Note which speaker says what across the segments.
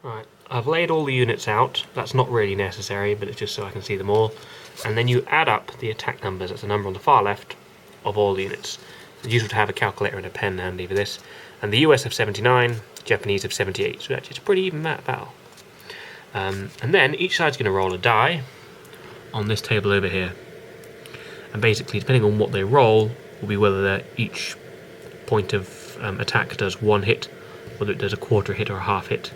Speaker 1: Right, I've laid all the units out. That's not really necessary, but it's just so I can see them all. And then you add up the attack numbers, that's the number on the far left, of all the units. It's useful to have a calculator and a pen handy for this. And the US have 79, Japanese have 78, so actually it's a pretty even battle. And then each side's going to roll a die on this table over here. And basically, depending on what they roll, will be whether each point of attack does one hit, whether it does a quarter hit or a half hit.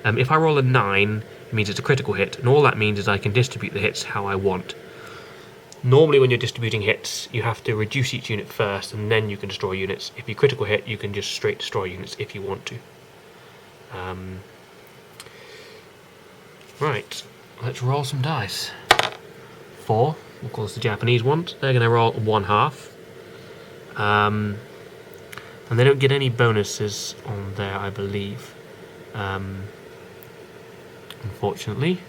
Speaker 1: If I roll a 9, it means it's a critical hit, and all that means is I can distribute the hits how I want. Normally when you're distributing hits, you have to reduce each unit first, and then you can destroy units. If you critical hit, you can just straight destroy units if you want to. Right, let's roll some dice. 4, of course the Japanese want. They're going to roll 1/2. And they don't get any bonuses on there, I believe. Unfortunately.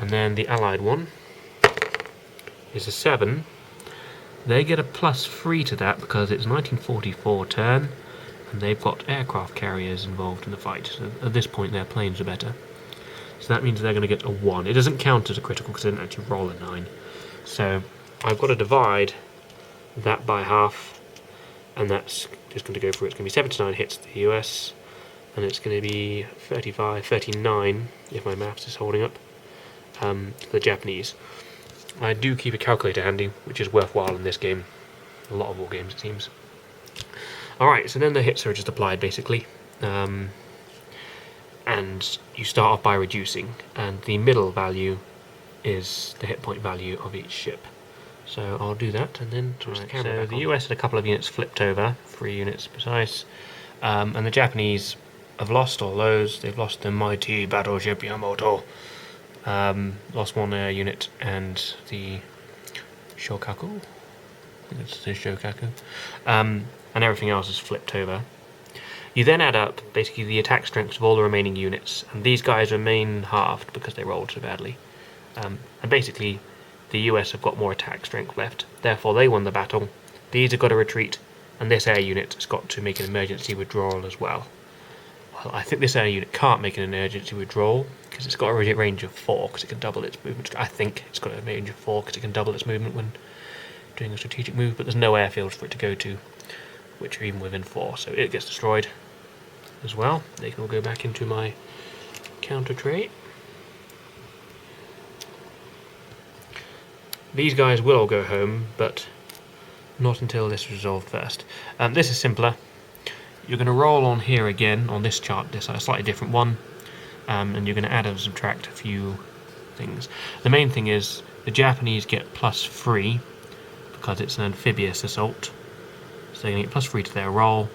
Speaker 1: And then the Allied one is a 7. They get a +3 to that because it's 1944 turn, and they've got aircraft carriers involved in the fight. So at this point, their planes are better. So that means they're going to get a 1. It doesn't count as a critical because they didn't actually roll a 9. So I've got to divide that by half, and that's just going to go through. It's going to be 79 hits to the US, and it's going to be 39, if my maths is holding up, to the Japanese. I do keep a calculator handy, which is worthwhile in this game. A lot of war games, it seems. Alright, so then the hits are just applied, basically. And you start off by reducing, and the middle value is the hit point value of each ship. So I'll do that, and then twist the camera back on. The US had a couple of units flipped over, 3 units precise, and the Japanese have lost all those. They've lost the mighty battleship Yamato, lost one air unit, and the Shokaku, I think it's the Shokaku, and everything else is flipped over. You then add up basically the attack strengths of all the remaining units, and these guys remain halved because they rolled so badly. And basically, the US have got more attack strength left, therefore they won the battle. These have got to retreat, and this air unit has got to make an emergency withdrawal as well. Well, I think this air unit can't make an emergency withdrawal because it's got a range of 4 because it can double its movement. I think it's got a range of 4 because it can double its movement when doing a strategic move, but there's no airfields for it to go to, which are even within 4, so it gets destroyed as well. They can all go back into my counter tray. These guys will all go home, but not until this is resolved first. This is simpler. You're going to roll on here again, on this chart, this a slightly different one, and you're going to add and subtract a few things. The main thing is the Japanese get +3 because it's an amphibious assault, so they're going to get +3 to their roll.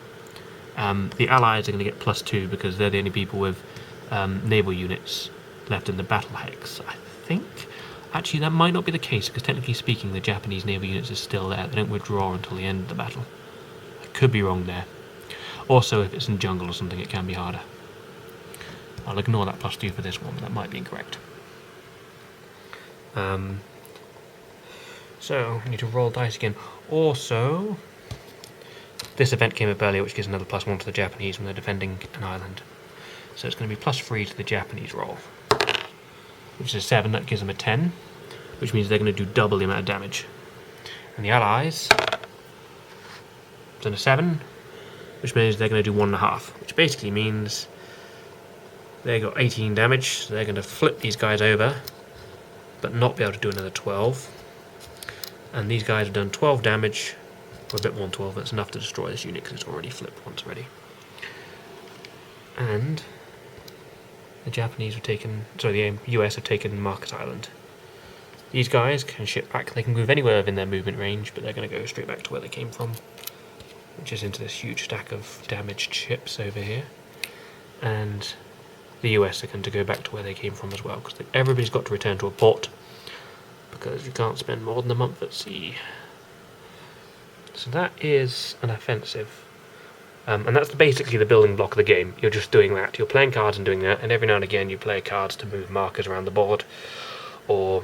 Speaker 1: The Allies are going to get +2 because they're the only people with naval units left in the battle hex, I think. Actually, that might not be the case because technically speaking the Japanese naval units are still there. They don't withdraw until the end of the battle. I could be wrong there. Also, if it's in jungle or something, it can be harder. I'll ignore that +2 for this one, but that might be incorrect. So, I need to roll dice again. Also, this event came up earlier, which gives another +1 to the Japanese when they're defending an island. So it's going to be +3 to the Japanese roll, which is 7. That gives them a 10, which means they're going to do double the amount of damage. And the Allies done a 7, which means they're going to do 1.5, which basically means they got 18 damage. So they're going to flip these guys over, but not be able to do another 12. And these guys have done 12 damage, or a bit more than 12. That's enough to destroy this unit because it's already flipped once already. And the Japanese have taken, sorry, the US have taken Market Island. These guys can ship back. They can move anywhere within their movement range, but they're going to go straight back to where they came from, which is into this huge stack of damaged ships over here. And the US are going to go back to where they came from as well, because everybody's got to return to a port, because you can't spend more than a month at sea. So that is an offensive. And that's basically the building block of the game. You're just doing that. You're playing cards and doing that, and every now and again you play cards to move markers around the board, or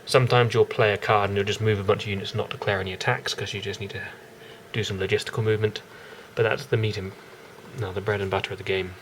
Speaker 1: sometimes you'll play a card and you'll just move a bunch of units and not declare any attacks because you just need to do some logistical movement. But that's the meat and the bread and butter of the game.